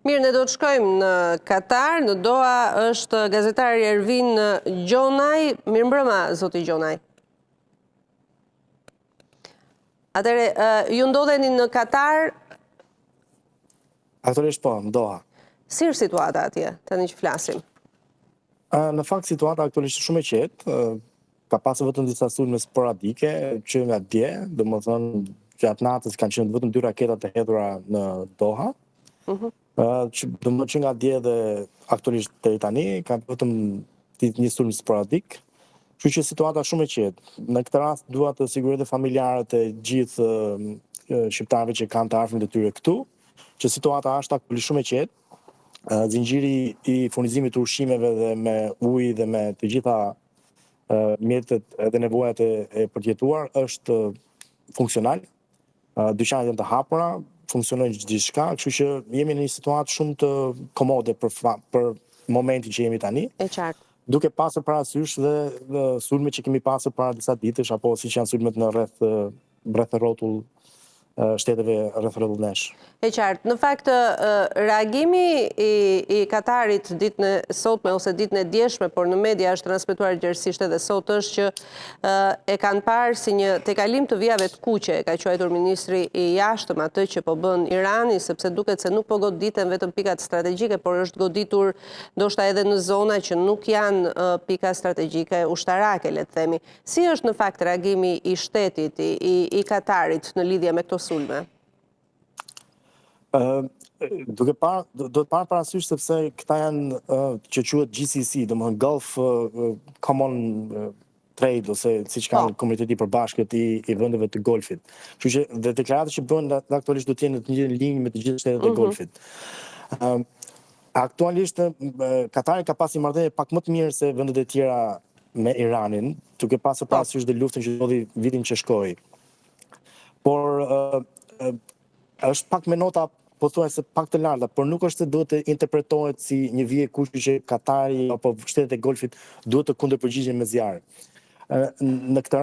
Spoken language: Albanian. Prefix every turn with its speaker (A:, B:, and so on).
A: Mirë, ne do të shkojmë në Katar, në Doha është gazetari Ervin Gjonaj. Mirëmbrëma, zoti Gjonaj. Atëre, ju ndodheni në Katar?
B: Aktualisht po, në Doha.
A: Si është situata atje, tani që flasim?
B: Në fakt, situata aktualisht shumë e qetë. Ka pasur vetëm disa sulme sporadike që nga dje, domethënë gjatë natës kanë qenë vetëm 2 raketa të hedhura në Doha. Domethënë që nga dje dhe aktualisht deri tani ka vetëm një sulm sporadik. Kështu që situata shumë e qetë. Në këtë rast dua të siguroj dhe familjarët e gjithë shqiptarëve që kanë të afërmit e tyre këtu, që situata është aktualisht shumë e qetë. Zinxhiri i furnizimit të ushqimeve dhe me ujë dhe me të gjitha mjetet dhe nevojat e përjetëtuar është funksional. Dyqanet janë të hapura, funksionojnë gjithçka, kështu që jemi në një situatë shumë të komode për momentin që jemi tani.
A: E qartë.
B: Duke pasur parasysh dhe sulmet që kemi pasur para disa ditësh, apo siç janë sulmet në rreth rrotull shteteve rreth rrotull nesh.
A: E qartë. Në fakt, reagimi i Katarit ditën e sotme ose ditën e djeshme, por në media është transmetuar gjerësisht edhe sot, është që e kanë parë si një tejkalim të vijave të kuqe, ka quajtur ministri i jashtëm atë që po bën Irani, sepse duket se nuk po goditen vetëm pikat strategjike, por është goditur ndoshta edhe në zona që nuk janë pika strategjike ushtarake, le të themi. Si është në fakt reagimi i shtetit, i Katarit në lidhje me këto sulme?
B: Do të parë parasysh sepse këta janë që quhet GCC, domethënë Gulf Common Trade ose siç kanë komuniteti i përbashkët i vendeve të Golfit. Kështu që dhe deklaratat që bëhen aktualisht do të jenë në të njëjtën linjë me të gjithë shtetet e Golfit. Aktualisht Katari ka pasur marrëdhënie pak më të mirë se vendet e tjera me Iranin, duke pasur parasysh dhe luftën që ndodhi vitin që shkoi. Por është pak me nota pothuajse pak të larta, por nuk është se duhet të interpretohet si një vije kuqe që Katari apo shtetet e Golfit duhet të kundërpërgjigjen me zjarr. Në këtë